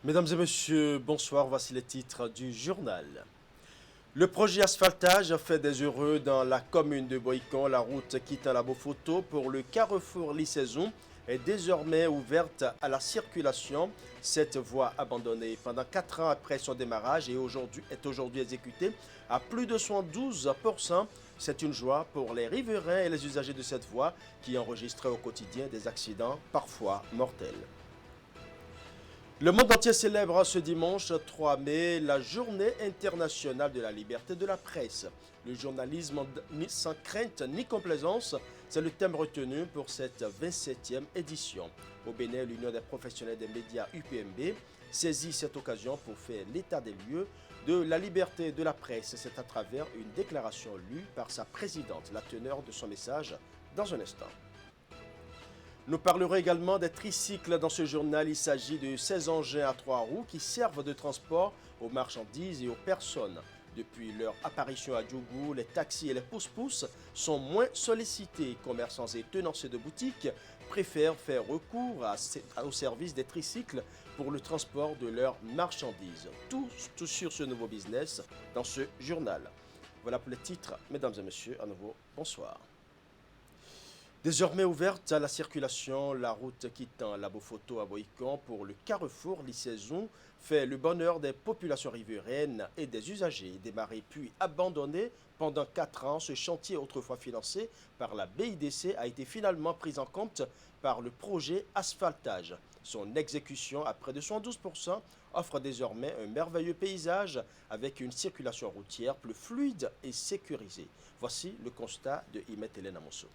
Mesdames et messieurs, bonsoir, voici les titres du journal. Le projet asphaltage fait des heureux dans la commune de Boïcon. La route quittant la Beauphoto pour le carrefour Lisaison est désormais ouverte à la circulation. Cette voie abandonnée pendant 4 ans après son démarrage est aujourd'hui exécutée à plus de 112%. C'est une joie pour les riverains et les usagers de cette voie qui enregistraient au quotidien des accidents parfois mortels. Le monde entier célèbre ce dimanche 3 mai la journée internationale de la liberté de la presse. Le journalisme sans crainte ni complaisance, c'est le thème retenu pour cette 27e édition. Au Bénin, l'Union des professionnels des médias UPMB saisit cette occasion pour faire l'état des lieux de la liberté de la presse. C'est à travers une déclaration lue par sa présidente, la teneur de son message dans un instant. Nous parlerons également des tricycles dans ce journal. Il s'agit de 16 engins à 3 roues qui servent de transport aux marchandises et aux personnes. Depuis leur apparition à Djougou, les taxis et les pousse-pousse sont moins sollicités. Commerçants et tenanciers de boutiques préfèrent faire recours au service des tricycles pour le transport de leurs marchandises. Tout sur ce nouveau business dans ce journal. Voilà pour les titres. Mesdames et messieurs, à nouveau, bonsoir. Désormais ouverte à la circulation, la route quittant la Beauphoto à Boïcon pour le carrefour Lisaison fait le bonheur des populations riveraines et des usagers. Démarré puis abandonné pendant 4 ans, ce chantier autrefois financé par la BIDC a été finalement pris en compte par le projet asphaltage. Son exécution à près de 112% offre désormais un merveilleux paysage avec une circulation routière plus fluide et sécurisée. Voici le constat de Imet Hélène Amonso.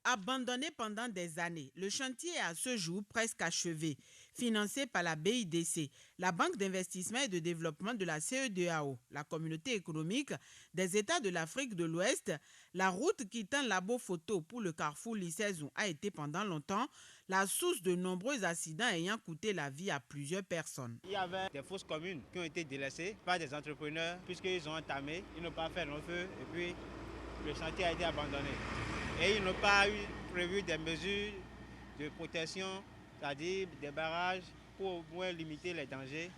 Abandonné pendant des années, le chantier est à ce jour presque achevé. Financé par la BIDC, la Banque d'investissement et de développement de la CEDEAO, la communauté économique des États de l'Afrique de l'Ouest, la route quittant la Beauphoto pour le carrefour Lisaison a été pendant longtemps la source de nombreux accidents ayant coûté la vie à plusieurs personnes. Il y avait des fosses communes qui ont été délaissées par des entrepreneurs puisqu'ils ont entamé, ils n'ont pas fait long feu et puis le chantier a été abandonné. Et ils n'ont pas prévu des mesures de protection, c'est-à-dire des barrages pour au moins limiter les dangers.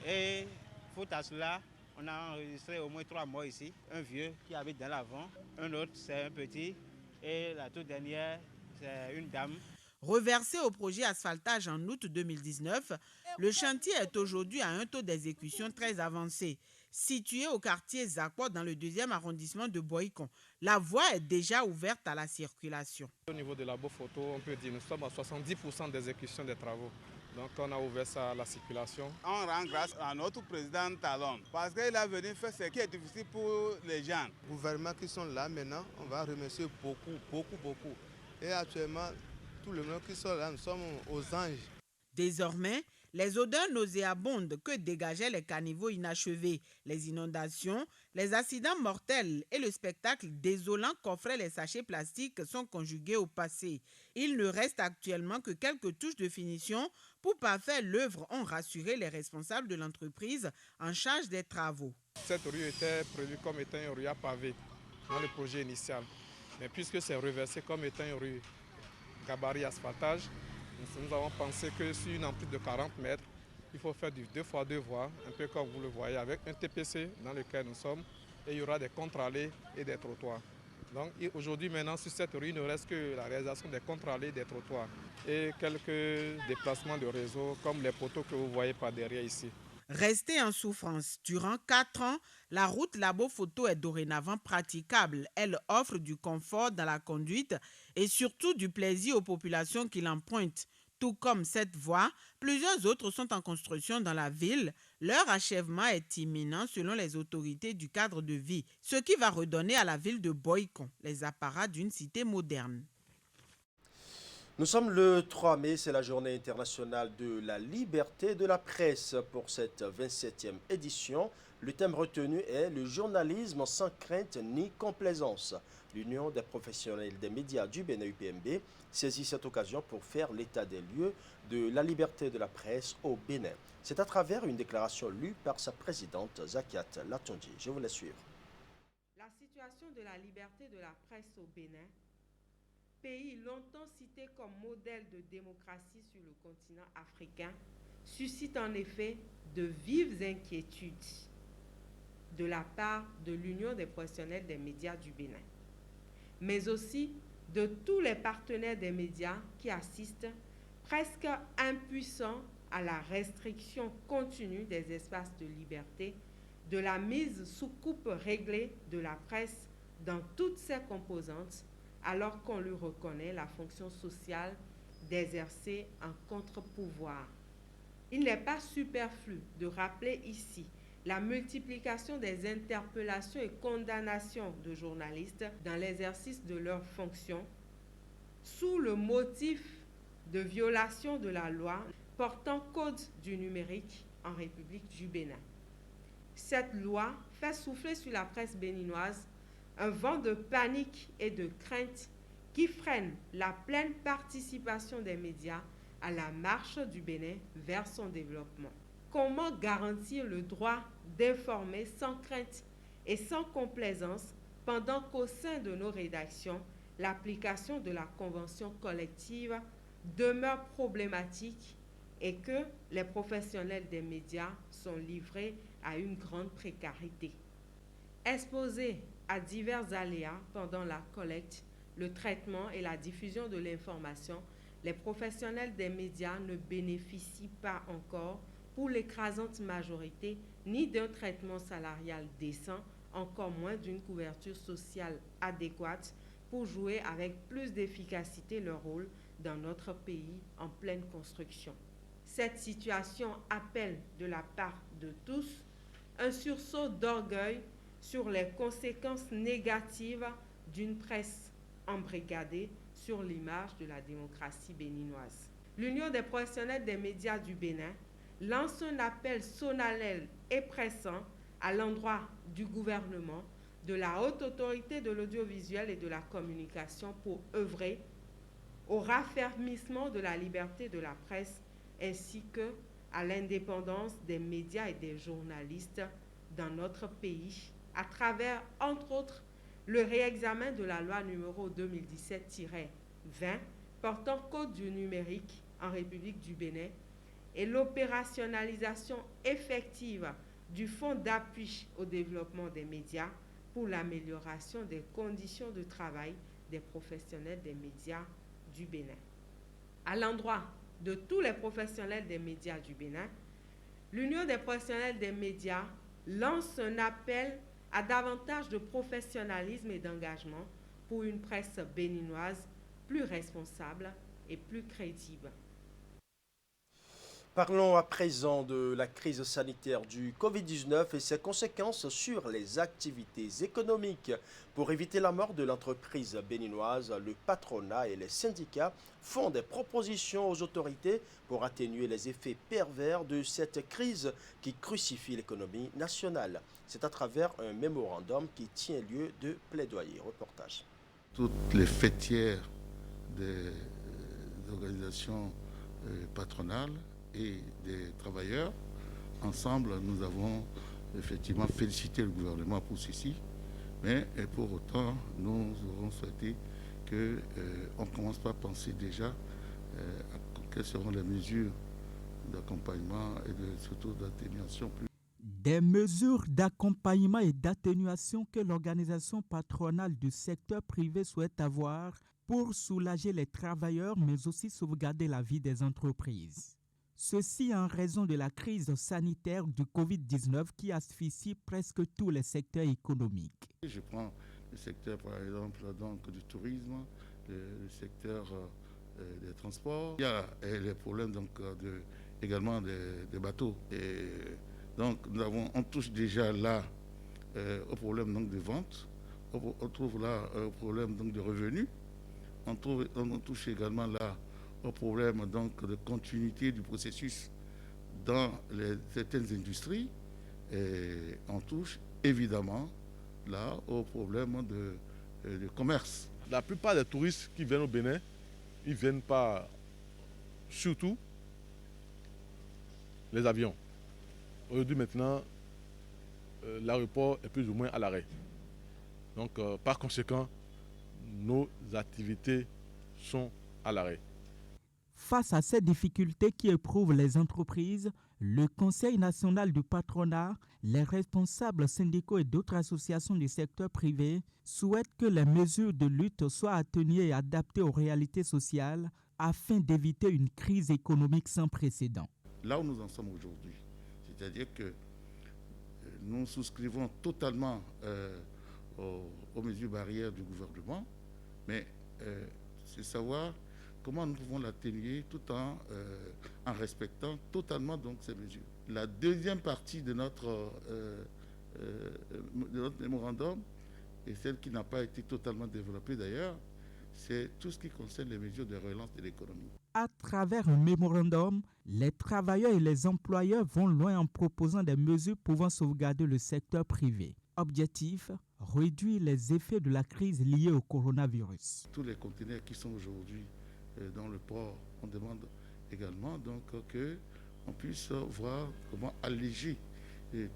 Et faute à cela, on a enregistré au moins 3 morts ici. Un vieux qui habite dans l'avant, un autre c'est un petit et la toute dernière c'est une dame. Reversé au projet asphaltage en août 2019, le chantier est aujourd'hui à un taux d'exécution très avancé. Situé au quartier Zakwa dans le 2e arrondissement de Boïcon, la voie est déjà ouverte à la circulation. Au niveau de la Beauphoto, on peut dire que nous sommes à 70% d'exécution des travaux. Donc on a ouvert ça à la circulation. On rend grâce à notre président Talon parce qu'il a venu faire ce qui est difficile pour les gens. Les gouvernements qui sont là maintenant, on va remercier beaucoup. Et actuellement, tout le monde qui sont là, nous sommes aux anges. Désormais, les odeurs nauséabondes que dégageaient les caniveaux inachevés, les inondations, les accidents mortels et le spectacle désolant qu'offraient les sachets plastiques sont conjugués au passé. Il ne reste actuellement que quelques touches de finition pour parfaire l'œuvre, ont rassuré les responsables de l'entreprise en charge des travaux. Cette rue était prévue comme étant une rue à pavé dans le projet initial. Mais puisque c'est reversé comme étant une rue gabarit asphaltage, nous avons pensé que sur une amplitude de 40 mètres, il faut faire du 2x2 voies, un peu comme vous le voyez, avec un TPC dans lequel nous sommes, et il y aura des contre-allées et des trottoirs. Donc aujourd'hui, maintenant, sur cette rue, il ne reste que la réalisation des contre-allées et des trottoirs, et quelques déplacements de réseau, comme les poteaux que vous voyez par derrière ici. Restée en souffrance durant 4 ans, la route Beauphoto est dorénavant praticable. Elle offre du confort dans la conduite et surtout du plaisir aux populations qui l'empruntent. Tout comme cette voie, plusieurs autres sont en construction dans la ville. Leur achèvement est imminent selon les autorités du cadre de vie, ce qui va redonner à la ville de Boïcon les apparats d'une cité moderne. Nous sommes le 3 mai, c'est la journée internationale de la liberté de la presse. Pour cette 27e édition, le thème retenu est le journalisme sans crainte ni complaisance. L'Union des professionnels des médias du Bénin UPMB saisit cette occasion pour faire l'état des lieux de la liberté de la presse au Bénin. C'est à travers une déclaration lue par sa présidente Zakiat Latondi. Je vous laisse suivre. La situation de la liberté de la presse au Bénin, pays longtemps cité comme modèle de démocratie sur le continent africain, suscite en effet de vives inquiétudes de la part de l'Union des professionnels des médias du Bénin, mais aussi de tous les partenaires des médias qui assistent, presque impuissants à la restriction continue des espaces de liberté, de la mise sous coupe réglée de la presse dans toutes ses composantes, alors qu'on lui reconnaît la fonction sociale d'exercer un contre-pouvoir. Il n'est pas superflu de rappeler ici la multiplication des interpellations et condamnations de journalistes dans l'exercice de leurs fonctions sous le motif de violation de la loi portant code du numérique en République du Bénin. Cette loi fait souffler sur la presse béninoise un vent de panique et de crainte qui freine la pleine participation des médias à la marche du Bénin vers son développement. Comment garantir le droit d'informer sans crainte et sans complaisance pendant qu'au sein de nos rédactions, l'application de la convention collective demeure problématique et que les professionnels des médias sont livrés à une grande précarité? Exposés à divers aléas pendant la collecte, le traitement et la diffusion de l'information, les professionnels des médias ne bénéficient pas encore, pour l'écrasante majorité, ni d'un traitement salarial décent, encore moins d'une couverture sociale adéquate pour jouer avec plus d'efficacité leur rôle dans notre pays en pleine construction. Cette situation appelle de la part de tous un sursaut d'orgueil sur les conséquences négatives d'une presse embrigadée sur l'image de la démocratie béninoise. L'Union des professionnels des médias du Bénin lance un appel solennel et pressant à l'endroit du gouvernement, de la haute autorité de l'audiovisuel et de la communication pour œuvrer au raffermissement de la liberté de la presse ainsi que à l'indépendance des médias et des journalistes dans notre pays à travers, entre autres, le réexamen de la loi numéro 2017-20 portant code du numérique en République du Bénin et l'opérationnalisation effective du Fonds d'appui au développement des médias pour l'amélioration des conditions de travail des professionnels des médias du Bénin. À l'endroit de tous les professionnels des médias du Bénin, l'Union des professionnels des médias lance un appel à davantage de professionnalisme et d'engagement pour une presse béninoise plus responsable et plus crédible. Parlons à présent de la crise sanitaire du Covid-19 et ses conséquences sur les activités économiques. Pour éviter la mort de l'entreprise béninoise, le patronat et les syndicats font des propositions aux autorités pour atténuer les effets pervers de cette crise qui crucifie l'économie nationale. C'est à travers un mémorandum qui tient lieu de plaidoyer. Reportage. Toutes les fêtières des organisations patronales et des travailleurs, ensemble, nous avons effectivement félicité le gouvernement pour ceci, mais pour autant, nous aurons souhaité qu'on ne commence pas à penser déjà à quelles seront les mesures d'accompagnement et surtout d'atténuation. Des mesures d'accompagnement et d'atténuation que l'organisation patronale du secteur privé souhaite avoir pour soulager les travailleurs, mais aussi sauvegarder la vie des entreprises. Ceci en raison de la crise sanitaire du Covid-19 qui asphyxie presque tous les secteurs économiques. Je prends le secteur par exemple donc, du tourisme, le secteur des transports. Il y a les problèmes donc, également des bateaux. Et donc on touche déjà là au problème donc, de vente, on trouve là au problème donc, de revenus, on touche également là au problème donc, de continuité du processus dans certaines industries et on touche évidemment là au problème de commerce. La plupart des touristes qui viennent au Bénin, ils viennent par surtout les avions. Aujourd'hui maintenant, l'aéroport est plus ou moins à l'arrêt. Donc par conséquent, nos activités sont à l'arrêt. Face à ces difficultés qui éprouvent les entreprises, le Conseil national du patronat, les responsables syndicaux et d'autres associations du secteur privé souhaitent que les mesures de lutte soient atténuées et adaptées aux réalités sociales afin d'éviter une crise économique sans précédent. Là où nous en sommes aujourd'hui, c'est-à-dire que nous souscrivons totalement aux mesures barrières du gouvernement, mais c'est savoir comment nous pouvons l'atténuer tout en respectant totalement donc, ces mesures. La deuxième partie de notre mémorandum, et celle qui n'a pas été totalement développée d'ailleurs, c'est tout ce qui concerne les mesures de relance de l'économie. À travers un mémorandum, les travailleurs et les employeurs vont loin en proposant des mesures pouvant sauvegarder le secteur privé. Objectif, réduire les effets de la crise liée au coronavirus. Tous les conteneurs qui sont aujourd'hui dans le port, on demande également donc qu'on puisse voir comment alléger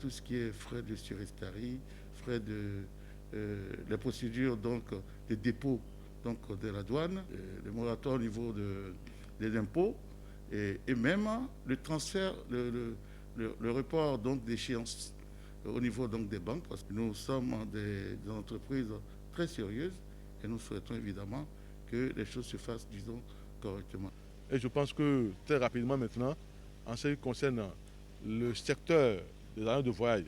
tout ce qui est frais de surestarie, frais de les procédures donc de dépôt donc de la douane, le moratoire au niveau des impôts et même le transfert, le report donc d'échéance au niveau donc des banques, parce que nous sommes des entreprises très sérieuses et nous souhaitons évidemment que les choses se fassent, disons, correctement. Et je pense que très rapidement maintenant, en ce qui concerne le secteur des agences de voyage,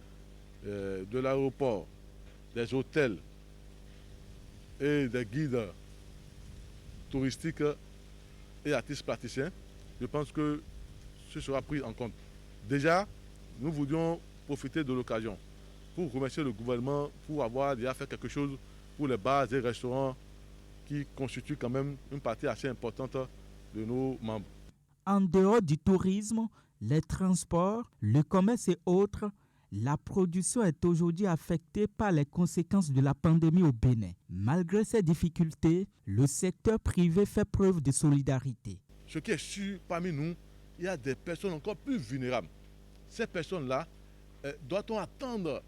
de l'aéroport, des hôtels et des guides touristiques et artistes plasticiens, je pense que ce sera pris en compte. Déjà, nous voulions profiter de l'occasion pour remercier le gouvernement pour avoir déjà fait quelque chose pour les bars et restaurants qui constituent quand même une partie assez importante de nos membres. En dehors du tourisme, les transports, le commerce et autres, la production est aujourd'hui affectée par les conséquences de la pandémie au Bénin. Malgré ces difficultés, le secteur privé fait preuve de solidarité. Ce qui est sûr, parmi nous, il y a des personnes encore plus vulnérables. Ces personnes-là, doit-on attendre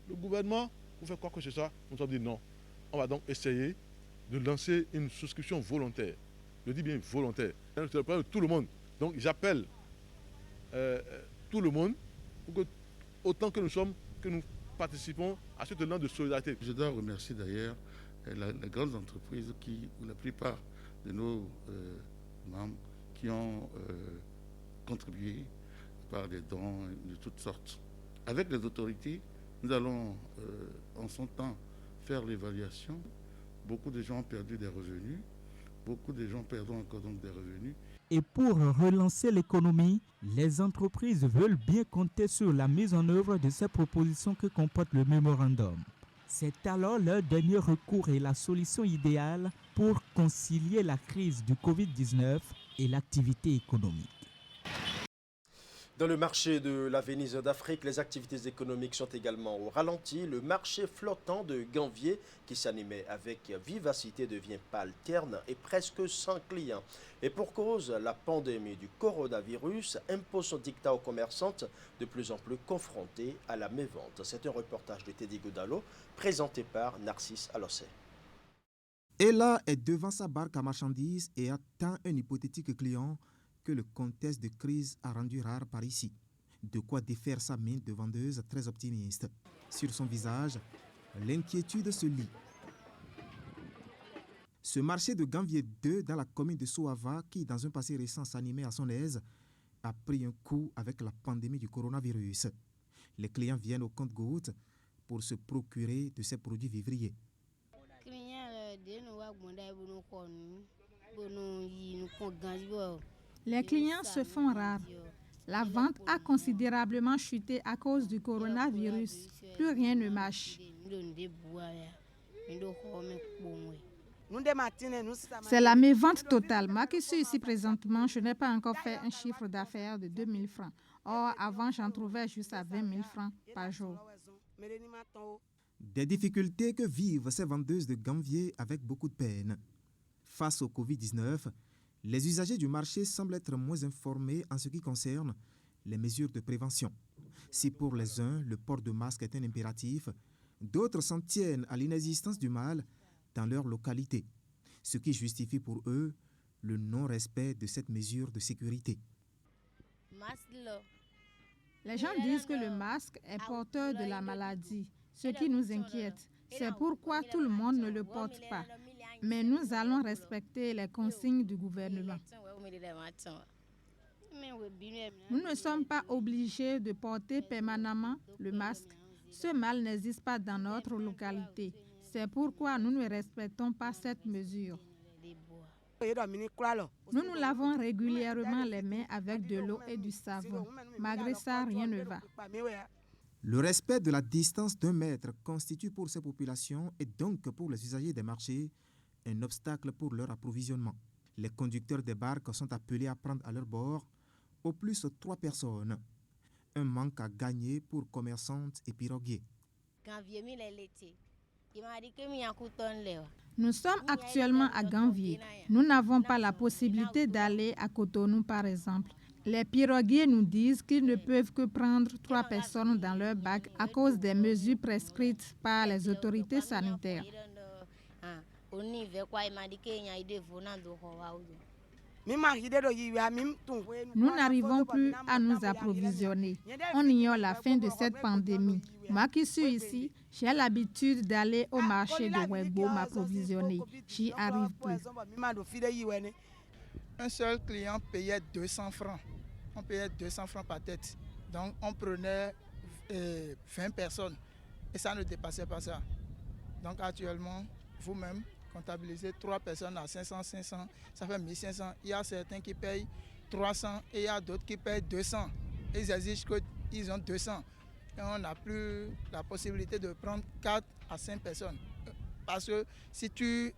le gouvernement pour faire quoi que ce soit? Nous avons dit non. On va donc essayer de lancer une souscription volontaire. Je dis bien volontaire. C'est le problème de tout le monde. Donc j'appelle tout le monde pour que, autant que nous sommes, que nous participons à ce élan de solidarité. Je dois remercier d'ailleurs les grandes entreprises la plupart de nos membres qui ont contribué par des dons de toutes sortes. Avec les autorités, nous allons en son temps faire l'évaluation. Beaucoup de gens ont perdu des revenus, beaucoup de gens perdront encore donc des revenus. Et pour relancer l'économie, les entreprises veulent bien compter sur la mise en œuvre de ces propositions que comporte le mémorandum. C'est alors leur dernier recours et la solution idéale pour concilier la crise du Covid-19 et l'activité économique. Dans le marché de la Venise d'Afrique, les activités économiques sont également au ralenti. Le marché flottant de Ganvié, qui s'animait avec vivacité, devient pâle, terne et presque sans clients. Et pour cause, la pandémie du coronavirus impose son dictat aux commerçantes, de plus en plus confrontées à la mévente. C'est un reportage de Teddy Godalo, présenté par Narcisse Alossé. Ella est devant sa barque à marchandises et attend un hypothétique client que le contexte de crise a rendu rare par ici. De quoi défaire sa mine de vendeuse très optimiste. Sur son visage, l'inquiétude se lit. Ce marché de Ganvié 2 dans la commune de Soava, qui dans un passé récent s'animait à son aise, a pris un coup avec la pandémie du coronavirus. Les clients viennent au compte-gouttes pour se procurer de ces produits vivriers. Les clients se font rares. La vente a considérablement chuté à cause du coronavirus. Plus rien ne marche. C'est la mévente totale. Moi qui suis ici présentement, je n'ai pas encore fait un chiffre d'affaires de 2 000 francs. Or, avant, j'en trouvais juste à 20 000 francs par jour. Des difficultés que vivent ces vendeuses de Ganvié avec beaucoup de peine. Face au Covid-19, les usagers du marché semblent être moins informés en ce qui concerne les mesures de prévention. Si pour les uns, le port de masque est un impératif, d'autres s'en tiennent à l'inexistence du mal dans leur localité, ce qui justifie pour eux le non-respect de cette mesure de sécurité. Les gens disent que le masque est porteur de la maladie, ce qui nous inquiète. C'est pourquoi tout le monde ne le porte pas. Mais nous allons respecter les consignes du gouvernement. Nous ne sommes pas obligés de porter permanemment le masque. Ce mal n'existe pas dans notre localité. C'est pourquoi nous ne respectons pas cette mesure. Nous nous lavons régulièrement les mains avec de l'eau et du savon. Malgré ça, rien ne va. Le respect de la distance d'1 mètre constitue pour ces populations et donc pour les usagers des marchés un obstacle pour leur approvisionnement. Les conducteurs des barques sont appelés à prendre à leur bord au plus 3 personnes. Un manque à gagner pour commerçantes et piroguiers. Nous sommes actuellement à Ganvié. Nous n'avons pas la possibilité d'aller à Cotonou, par exemple. Les piroguiers nous disent qu'ils ne peuvent que prendre 3 personnes dans leur bac à cause des mesures prescrites par les autorités sanitaires. Nous n'arrivons plus à nous approvisionner. On ignore la fin de cette pandémie. Moi qui suis ici, j'ai l'habitude d'aller au marché de Wegbo m'approvisionner. J'y arrive plus. Un seul client payait 200 francs. On payait 200 francs par tête. Donc on prenait 20 personnes et ça ne dépassait pas ça. Donc actuellement, vous-même, comptabiliser 3 personnes à 500, ça fait 1500. Il y a certains qui payent 300 et il y a d'autres qui payent 200. Ils exigent qu'ils ont 200. Et on n'a plus la possibilité de prendre 4 à 5 personnes. Parce que si tu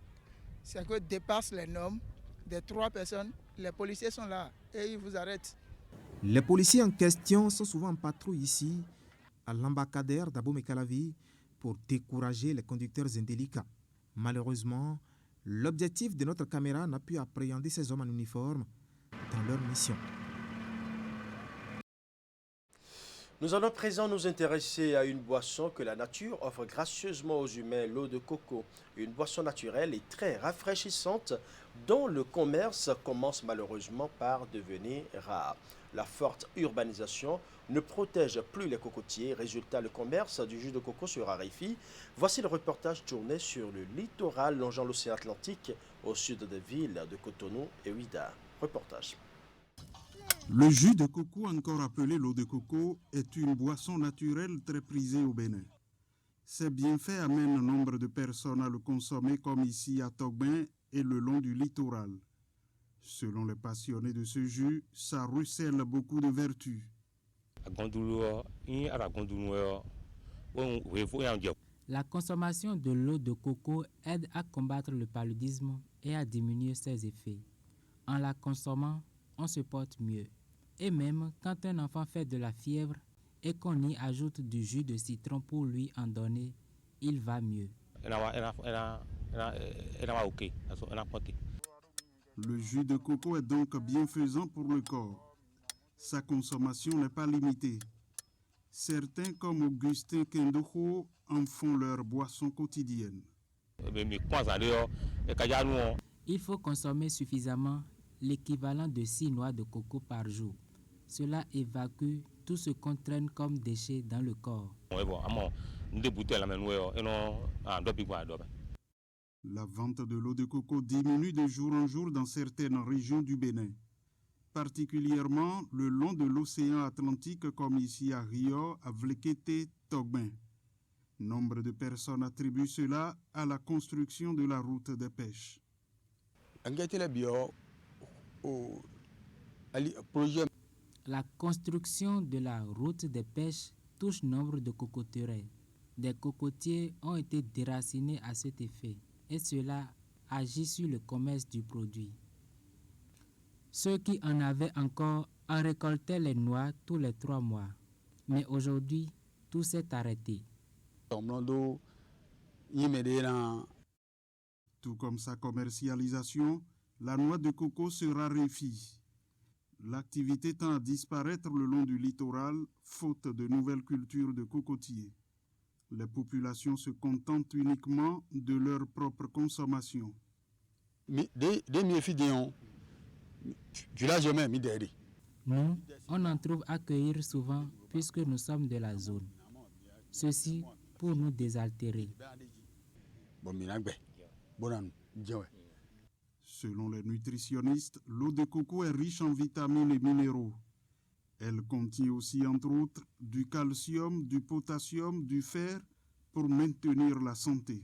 dépasses les normes des 3 personnes, les policiers sont là et ils vous arrêtent. Les policiers en question sont souvent en patrouille ici, à l'embarcadère d'Abomey-Calavi, pour décourager les conducteurs indélicats. Malheureusement, l'objectif de notre caméra n'a pu appréhender ces hommes en uniforme dans leur mission. Nous allons à présent nous intéresser à une boisson que la nature offre gracieusement aux humains, l'eau de coco. Une boisson naturelle et très rafraîchissante dont le commerce commence malheureusement par devenir rare. La forte urbanisation ne protège plus les cocotiers. Résultat, le commerce du jus de coco se raréfie. Voici le reportage tourné sur le littoral longeant l'océan Atlantique au sud des villes de Cotonou et Ouidah. Reportage. Le jus de coco, encore appelé l'eau de coco, est une boisson naturelle très prisée au Bénin. Ses bienfaits amènent nombre de personnes à le consommer comme ici à Togben et le long du littoral. Selon les passionnés de ce jus, ça ruisselle beaucoup de vertus. La consommation de l'eau de coco aide à combattre le paludisme et à diminuer ses effets. En la consommant, on se porte mieux. Et même quand un enfant fait de la fièvre et qu'on y ajoute du jus de citron pour lui en donner, il va mieux. Le jus de coco est donc bienfaisant pour le corps. Sa consommation n'est pas limitée. Certains, comme Augustin Kendoho, en font leur boisson quotidienne. Il faut consommer suffisamment l'équivalent de 6 noix de coco par jour. Cela évacue tout ce qu'on traîne comme déchets dans le corps. La vente de l'eau de coco diminue de jour en jour dans certaines régions du Bénin, particulièrement le long de l'océan Atlantique comme ici à Rio, à Vlekete, Togben. Nombre de personnes attribuent cela à la construction de la route des pêches. La construction de la route des pêches touche nombre de cocoteraies. Des cocotiers ont été déracinés à cet effet et cela agit sur le commerce du produit. Ceux qui en avaient encore en récoltaient les noix tous les 3 mois. Mais aujourd'hui, tout s'est arrêté. Tout comme sa commercialisation, la noix de coco se raréfie. L'activité tend à disparaître le long du littoral, faute de nouvelles cultures de cocotiers. Les populations se contentent uniquement de leur propre consommation. Nous, on en trouve à cueillir souvent puisque nous sommes de la zone. Ceci pour nous désaltérer. Selon les nutritionnistes, l'eau de coco est riche en vitamines et minéraux. Elle contient aussi, entre autres, du calcium, du potassium, du fer pour maintenir la santé.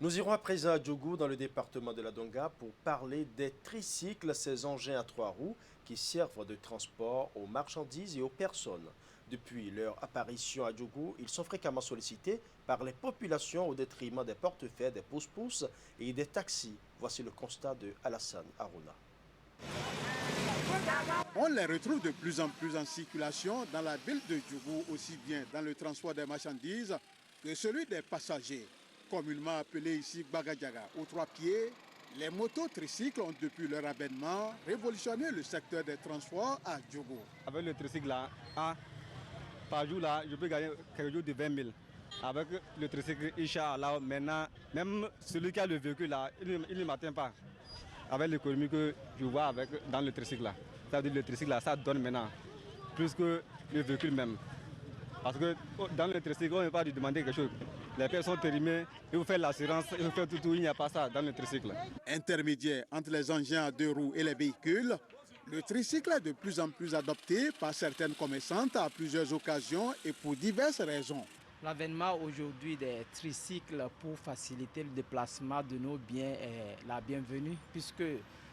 Nous irons à présent à Djougou, dans le département de la Donga, pour parler des tricycles, ces engins à 3 roues qui servent de transport aux marchandises et aux personnes. Depuis leur apparition à Djougou, ils sont fréquemment sollicités par les populations au détriment des portefeuilles, des pousse-pousse et des taxis. Voici le constat de Alassane Harouna. On les retrouve de plus en plus en circulation dans la ville de Djougou, aussi bien dans le transport des marchandises que celui des passagers. Communément appelé ici Bagadjaga, aux 3 pieds, les motos tricycles ont depuis leur avènement révolutionné le secteur des transports à Djougou. Avec le tricycle là, par jour là, je peux gagner quelque chose de 20 000. Avec le tricycle, Inch'Allah, maintenant, même celui qui a le véhicule là, il ne m'atteint pas. Avec l'économie que je vois dans le tricycle là. Ça veut dire le tricycle là, ça donne maintenant plus que le véhicule même. Parce que dans le tricycle, on ne peut pas lui demander quelque chose. Les personnes sont périmées, il faut faire l'assurance, il faut faire tout, il n'y a pas ça dans le tricycle. Intermédiaire entre les engins à 2 roues et les véhicules, le tricycle est de plus en plus adopté par certaines commerçantes à plusieurs occasions et pour diverses raisons. L'avènement aujourd'hui des tricycles pour faciliter le déplacement de nos biens est la bienvenue, puisque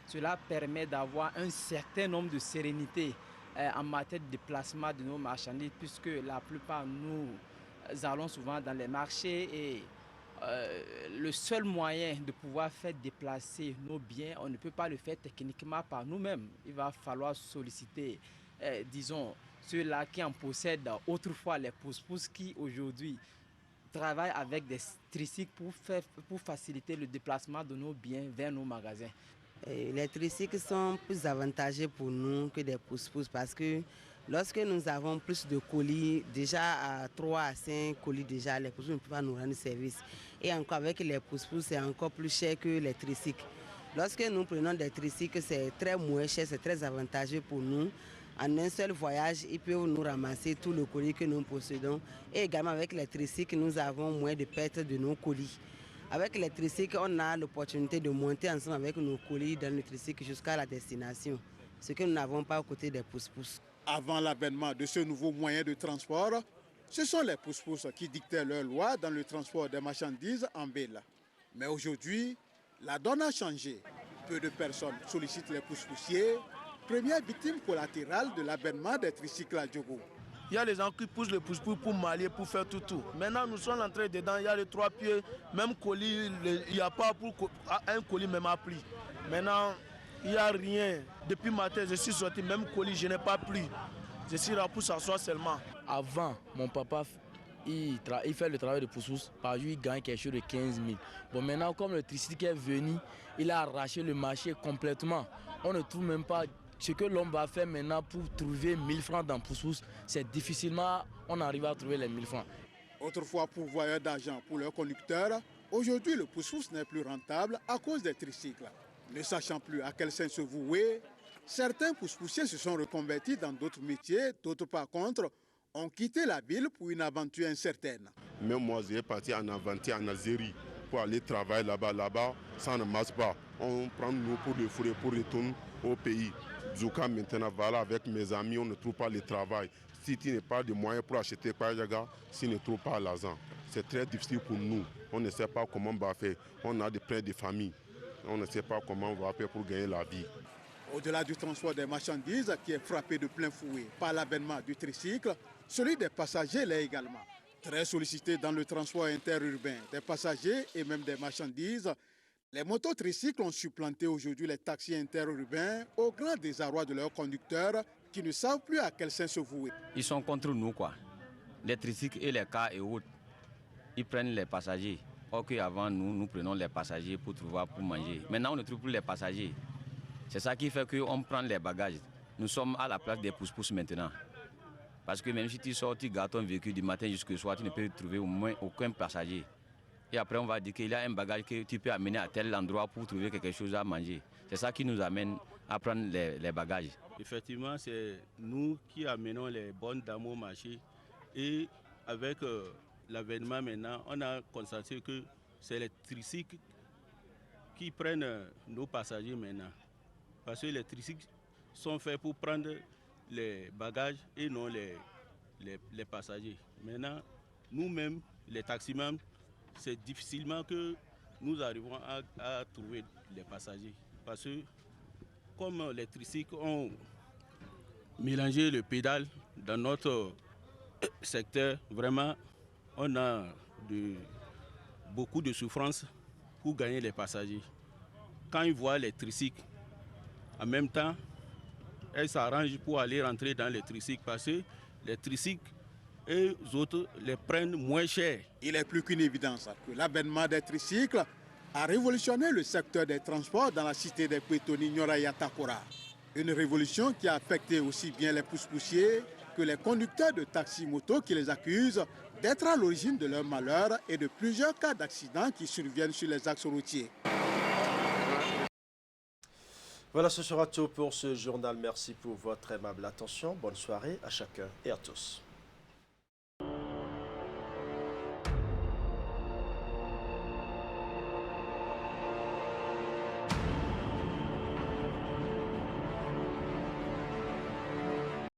cela permet d'avoir un certain nombre de sérénité en matière de déplacement de nos marchandises, puisque la plupart nous allons souvent dans les marchés et le seul moyen de pouvoir faire déplacer nos biens, on ne peut pas le faire techniquement par nous-mêmes. Il va falloir solliciter, disons, ceux-là qui en possèdent autrefois les pousse-pousse qui aujourd'hui travaillent avec des tricycles pour faciliter le déplacement de nos biens vers nos magasins. Les tricycles sont plus avantageux pour nous que des pousse-pousse parce que lorsque nous avons plus de colis, déjà à 3 à 5 colis déjà, les pousse-pousse ne peuvent pas nous rendre service. Et encore avec les pousse-pousse, c'est encore plus cher que les tricycles. Lorsque nous prenons des tricycles, c'est très moins cher, c'est très avantageux pour nous. En un seul voyage, ils peuvent nous ramasser tout le colis que nous possédons. Et également avec les tricycles, nous avons moins de pertes de nos colis. Avec les tricycles, on a l'opportunité de monter ensemble avec nos colis dans le tricycle jusqu'à la destination, ce que nous n'avons pas aux côtés des pousse-pousse. Avant l'avènement de ce nouveau moyen de transport, ce sont les pousse-pousse qui dictaient leurs lois dans le transport des marchandises en ville. Mais aujourd'hui, la donne a changé. Peu de personnes sollicitent les pousse-poussiers, première victime collatérale de l'avènement des tricycles à Djougou. Il y a les gens qui poussent le pousse-pousse pour m'allier, pour faire tout. Maintenant, nous sommes entrés dedans, il y a les 3 pieds, même colis, il n'y a pas pour un colis même à pli. Maintenant, il n'y a rien. Depuis matin, je suis sorti, même colis, je n'ai pas pris. Je suis là pour s'asseoir seulement. Avant, mon papa, il fait le travail de pousse-pousse. Par jour, il gagne quelque chose de 15 000. Bon, maintenant, comme le tricycle est venu, il a arraché le marché complètement. On ne trouve même pas. Ce que l'homme va faire maintenant pour trouver 1000 francs dans pousse-pousse, c'est difficilement on arrive à trouver les 1000 francs. Autrefois pourvoyeur d'argent pour leurs conducteurs, aujourd'hui le pousse-pousse n'est plus rentable à cause des tricycles. Ne sachant plus à quel sein se vouer, certains pousse-poussiers se sont reconvertis dans d'autres métiers, d'autres par contre ont quitté la ville pour une aventure incertaine. Même moi, j'ai parti en aventure en Algérie pour aller travailler là-bas. Là-bas, ça ne marche pas. On prend nous pour le fourrer pour retourner au pays. Djouka maintenant, voilà, avec mes amis, on ne trouve pas le travail. Si tu n'as pas de moyens pour acheter Payaga, si tu ne trouves pas l'argent, c'est très difficile pour nous. On ne sait pas comment on va faire. On a des prêts de famille. On ne sait pas comment on va faire pour gagner la vie. Au-delà du transport des marchandises qui est frappé de plein fouet par l'avènement du tricycle, celui des passagers l'est également. Très sollicité dans le transport interurbain des passagers et même des marchandises, les mototricycles ont supplanté aujourd'hui les taxis interurbains au grand désarroi de leurs conducteurs qui ne savent plus à quel sein se vouer. Ils sont contre nous, quoi. Les tricycles et les cars et autres, ils prennent les passagers. Or qu'avant, nous prenons les passagers pour manger. Maintenant, on ne trouve plus les passagers. C'est ça qui fait qu'on prend les bagages. Nous sommes à la place des pousse-pousse maintenant. Parce que même si tu sors, tu gardes ton véhicule du matin jusqu'au soir, tu ne peux trouver au moins aucun passager. Et après, on va dire qu'il y a un bagage que tu peux amener à tel endroit pour trouver quelque chose à manger. C'est ça qui nous amène à prendre les bagages. Effectivement, c'est nous qui amenons les bonnes dames au marché. Et avec l'avènement maintenant, on a constaté que c'est les tricycles qui prennent nos passagers maintenant. Parce que les tricycles sont faits pour prendre les bagages et non les passagers. Maintenant, nous-mêmes, les taximans, c'est difficilement que nous arrivons à trouver les passagers. Parce que comme les tricycles ont mélangé le pédale dans notre secteur, vraiment, on a beaucoup de souffrance pour gagner les passagers. Quand ils voient les tricycles, en même temps, elles s'arrangent pour aller rentrer dans les tricycles parce que les tricycles et les autres les prennent moins cher. Il est plus qu'une évidence que l'avènement des tricycles a révolutionné le secteur des transports dans la cité des Pétoni Niora et Yatakora. Une révolution qui a affecté aussi bien les pousse-poussiers que les conducteurs de taxi-moto qui les accusent d'être à l'origine de leur malheur et de plusieurs cas d'accidents qui surviennent sur les axes routiers. Voilà, ce sera tout pour ce journal. Merci pour votre aimable attention. Bonne soirée à chacun et à tous.